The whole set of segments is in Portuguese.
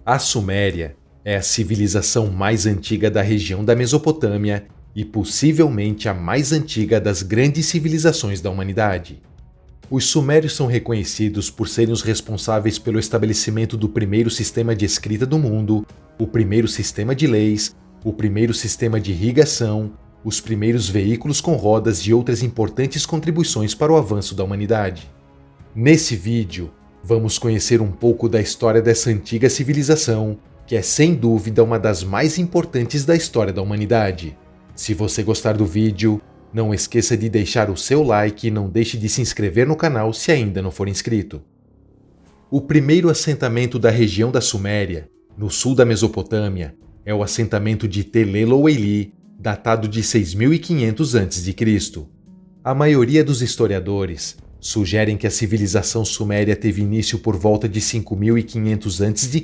A Suméria é a civilização mais antiga da região da Mesopotâmia e possivelmente a mais antiga das grandes civilizações da humanidade. Os sumérios são reconhecidos por serem os responsáveis pelo estabelecimento do primeiro sistema de escrita do mundo, o primeiro sistema de leis, o primeiro sistema de irrigação, os primeiros veículos com rodas e outras importantes contribuições para o avanço da humanidade. Nesse vídeo, vamos conhecer um pouco da história dessa antiga civilização, que é sem dúvida uma das mais importantes da história da humanidade. Se você gostar do vídeo, não esqueça de deixar o seu like e não deixe de se inscrever no canal se ainda não for inscrito. O primeiro assentamento da região da Suméria, no sul da Mesopotâmia, é o assentamento de Tel El-Oeilli, datado de 6500 a.C. A maioria dos historiadores sugerem que a civilização suméria teve início por volta de 5500 a.C.,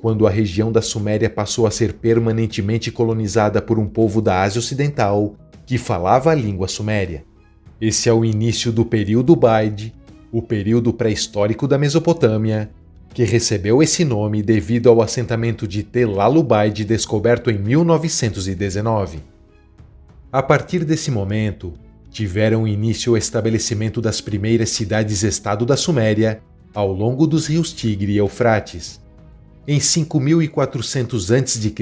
quando a região da Suméria passou a ser permanentemente colonizada por um povo da Ásia Ocidental que falava a língua suméria. Esse é o início do período Baide, o período pré-histórico da Mesopotâmia, que recebeu esse nome devido ao assentamento de Tel al-Ubaid descoberto em 1919. A partir desse momento, tiveram início o estabelecimento das primeiras cidades-estado da Suméria ao longo dos rios Tigre e Eufrates. Em 5400 a.C.,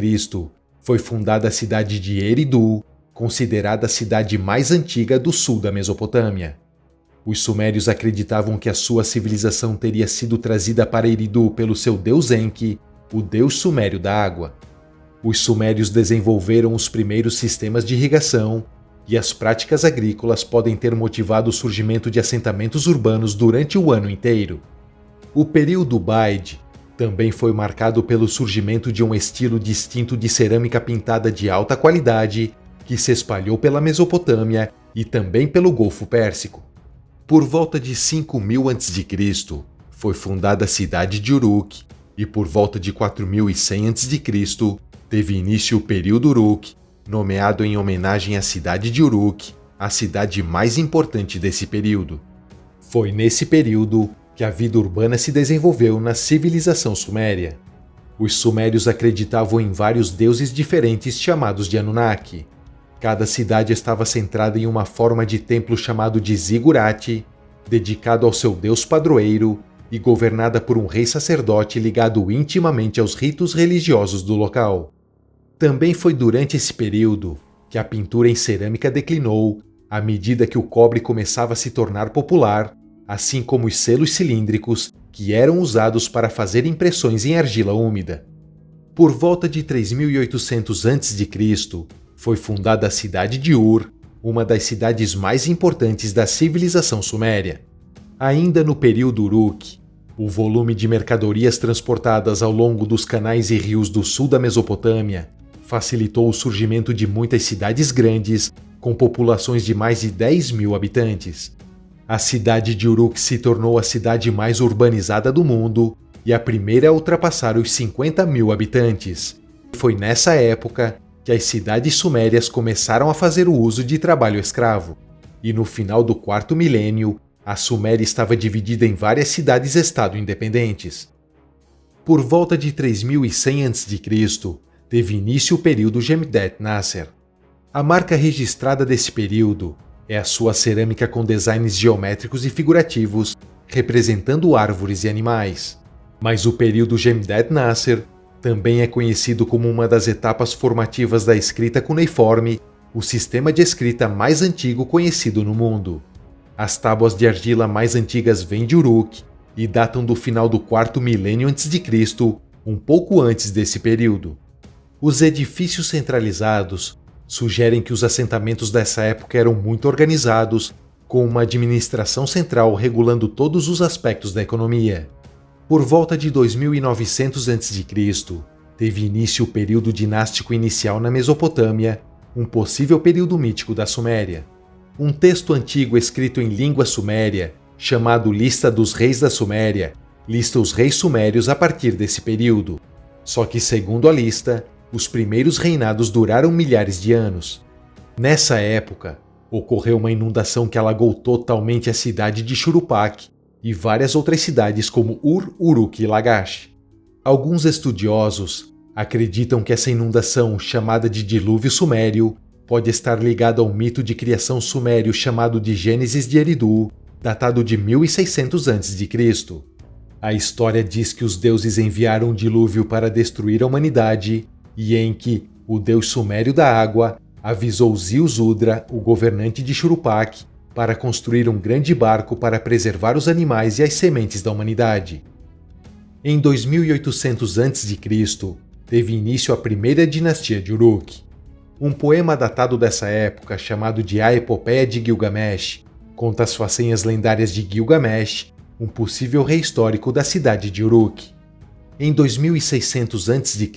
foi fundada a cidade de Eridu, considerada a cidade mais antiga do sul da Mesopotâmia. Os sumérios acreditavam que a sua civilização teria sido trazida para Eridu pelo seu deus Enki, o deus sumério da água. Os sumérios desenvolveram os primeiros sistemas de irrigação, e as práticas agrícolas podem ter motivado o surgimento de assentamentos urbanos durante o ano inteiro. O período Baide também foi marcado pelo surgimento de um estilo distinto de cerâmica pintada de alta qualidade que se espalhou pela Mesopotâmia e também pelo Golfo Pérsico. Por volta de 5000 a.C., foi fundada a cidade de Uruk, e por volta de 4100 a.C., teve início o período Uruk, nomeado em homenagem à cidade de Uruk, a cidade mais importante desse período. Foi nesse período que a vida urbana se desenvolveu na civilização suméria. Os sumérios acreditavam em vários deuses diferentes chamados de Anunnaki. Cada cidade estava centrada em uma forma de templo chamado de Zigurate, dedicado ao seu deus padroeiro e governada por um rei sacerdote ligado intimamente aos ritos religiosos do local. Também foi durante esse período que a pintura em cerâmica declinou à medida que o cobre começava a se tornar popular, assim como os selos cilíndricos que eram usados para fazer impressões em argila úmida. Por volta de 3800 a.C., foi fundada a cidade de Ur, uma das cidades mais importantes da civilização suméria. Ainda no período Uruk, o volume de mercadorias transportadas ao longo dos canais e rios do sul da Mesopotâmia facilitou o surgimento de muitas cidades grandes, com populações de mais de 10.000 habitantes. A cidade de Uruk se tornou a cidade mais urbanizada do mundo e a primeira a ultrapassar os 50.000 habitantes. Foi nessa época que as cidades sumérias começaram a fazer o uso de trabalho escravo, e no final do quarto milênio, a Suméria estava dividida em várias cidades-estado independentes. Por volta de 3100 a.C., teve início o período Jemdet Nasser. A marca registrada desse período é a sua cerâmica com designs geométricos e figurativos, representando árvores e animais. Mas o período Jemdet Nasser também é conhecido como uma das etapas formativas da escrita cuneiforme, o sistema de escrita mais antigo conhecido no mundo. As tábuas de argila mais antigas vêm de Uruk e datam do final do quarto milênio a.C., um pouco antes desse período. Os edifícios centralizados sugerem que os assentamentos dessa época eram muito organizados, com uma administração central regulando todos os aspectos da economia. Por volta de 2900 a.C., teve início o período dinástico inicial na Mesopotâmia, um possível período mítico da Suméria. Um texto antigo escrito em língua suméria, chamado Lista dos Reis da Suméria, lista os reis sumérios a partir desse período. Só que, segundo a lista, os primeiros reinados duraram milhares de anos. Nessa época, ocorreu uma inundação que alagou totalmente a cidade de Churupaq e várias outras cidades como Ur, Uruk e Lagash. Alguns estudiosos acreditam que essa inundação, chamada de Dilúvio Sumério, pode estar ligada ao mito de criação sumério chamado de Gênesis de Eridu, datado de 1600 a.C. A história diz que os deuses enviaram um dilúvio para destruir a humanidade e em que o deus sumério da água avisou Ziusudra, o governante de Shuruppak, para construir um grande barco para preservar os animais e as sementes da humanidade. Em 2800 a.C., teve início a primeira dinastia de Uruk. Um poema datado dessa época, chamado de A Epopeia de Gilgamesh, conta as façanhas lendárias de Gilgamesh, um possível rei histórico da cidade de Uruk. Em 2600 a.C.,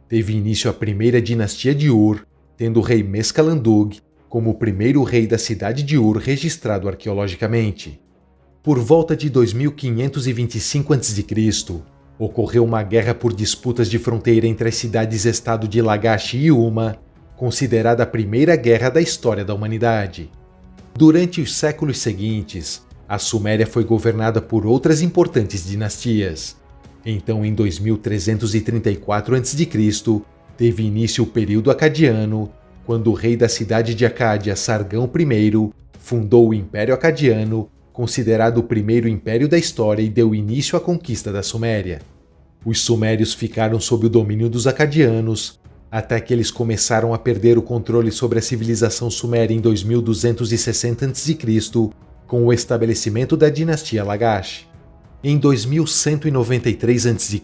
teve início a primeira dinastia de Ur, tendo o rei Mescalandug como o primeiro rei da cidade de Ur registrado arqueologicamente. Por volta de 2525 a.C., ocorreu uma guerra por disputas de fronteira entre as cidades-estado de Lagash e Uma, considerada a primeira guerra da história da humanidade. Durante os séculos seguintes, a Suméria foi governada por outras importantes dinastias. Então, em 2334 a.C., teve início o período acadiano, quando o rei da cidade de Acádia, Sargão I, fundou o Império Acadiano, considerado o primeiro império da história, e deu início à conquista da Suméria. Os sumérios ficaram sob o domínio dos acadianos, até que eles começaram a perder o controle sobre a civilização suméria em 2260 a.C., com o estabelecimento da dinastia Lagash. Em 2193 a.C.,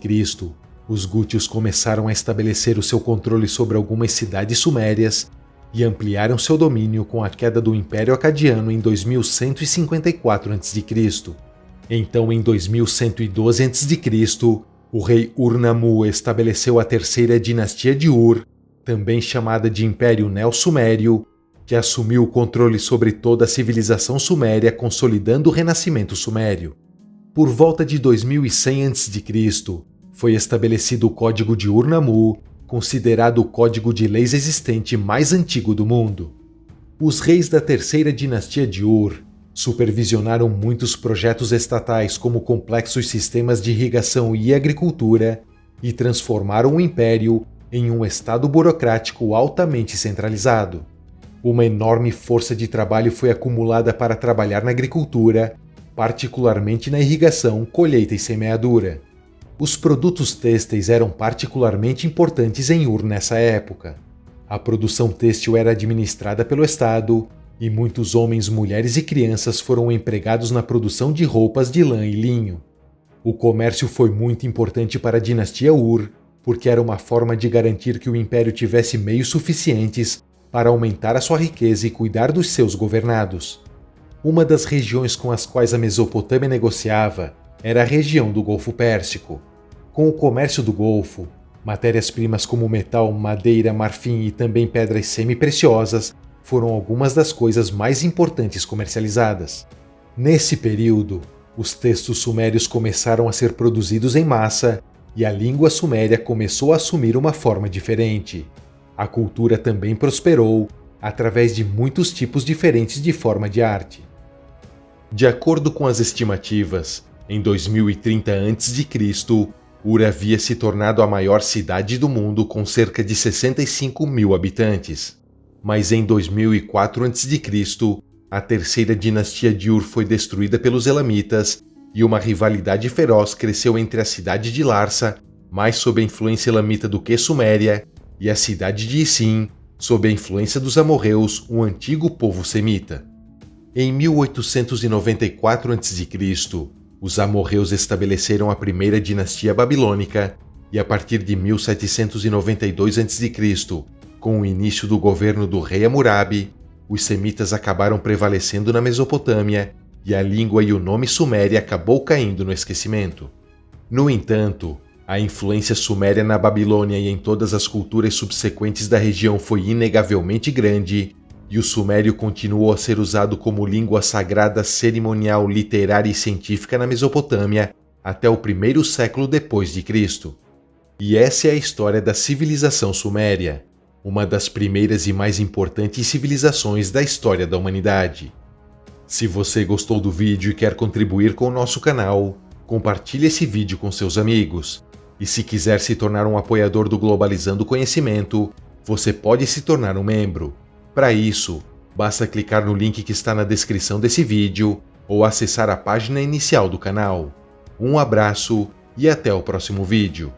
os gútios começaram a estabelecer o seu controle sobre algumas cidades sumérias e ampliaram seu domínio com a queda do Império Acadiano em 2154 a.C. Então, em 2112 a.C., o rei Ur-Nammu estabeleceu a terceira dinastia de Ur, também chamada de Império Neo-Sumério, que assumiu o controle sobre toda a civilização suméria, consolidando o renascimento sumério. Por volta de 2100 a.C., foi estabelecido o Código de Ur-Nammu, considerado o código de leis existente mais antigo do mundo. Os reis da terceira dinastia de Ur supervisionaram muitos projetos estatais como complexos sistemas de irrigação e agricultura e transformaram o império em um estado burocrático altamente centralizado. Uma enorme força de trabalho foi acumulada para trabalhar na agricultura, particularmente na irrigação, colheita e semeadura. Os produtos têxteis eram particularmente importantes em Ur nessa época. A produção têxtil era administrada pelo Estado e muitos homens, mulheres e crianças foram empregados na produção de roupas de lã e linho. O comércio foi muito importante para a dinastia Ur, porque era uma forma de garantir que o império tivesse meios suficientes para aumentar a sua riqueza e cuidar dos seus governados. Uma das regiões com as quais a Mesopotâmia negociava era a região do Golfo Pérsico. Com o comércio do Golfo, matérias-primas como metal, madeira, marfim e também pedras semi-preciosas foram algumas das coisas mais importantes comercializadas. Nesse período, os textos sumérios começaram a ser produzidos em massa e a língua suméria começou a assumir uma forma diferente. A cultura também prosperou através de muitos tipos diferentes de forma de arte. De acordo com as estimativas, em 2030 a.C., Ur havia se tornado a maior cidade do mundo com cerca de 65 mil habitantes. Mas em 2004 a.C., a terceira dinastia de Ur foi destruída pelos Elamitas e uma rivalidade feroz cresceu entre a cidade de Larsa, mais sob a influência elamita do que Suméria, e a cidade de Isim, sob a influência dos amorreus, um antigo povo semita. Em 1894 a.C., os amorreus estabeleceram a primeira dinastia babilônica e a partir de 1792 a.C., com o início do governo do rei Hammurabi, os semitas acabaram prevalecendo na Mesopotâmia e a língua e o nome Suméria acabou caindo no esquecimento. No entanto, a influência suméria na Babilônia e em todas as culturas subsequentes da região foi inegavelmente grande, e o sumério continuou a ser usado como língua sagrada, cerimonial, literária e científica na Mesopotâmia até o primeiro século depois de Cristo. E essa é a história da civilização suméria, uma das primeiras e mais importantes civilizações da história da humanidade. Se você gostou do vídeo e quer contribuir com o nosso canal, compartilhe esse vídeo com seus amigos. E se quiser se tornar um apoiador do Globalizando Conhecimento, você pode se tornar um membro. Para isso, basta clicar no link que está na descrição desse vídeo ou acessar a página inicial do canal. Um abraço e até o próximo vídeo.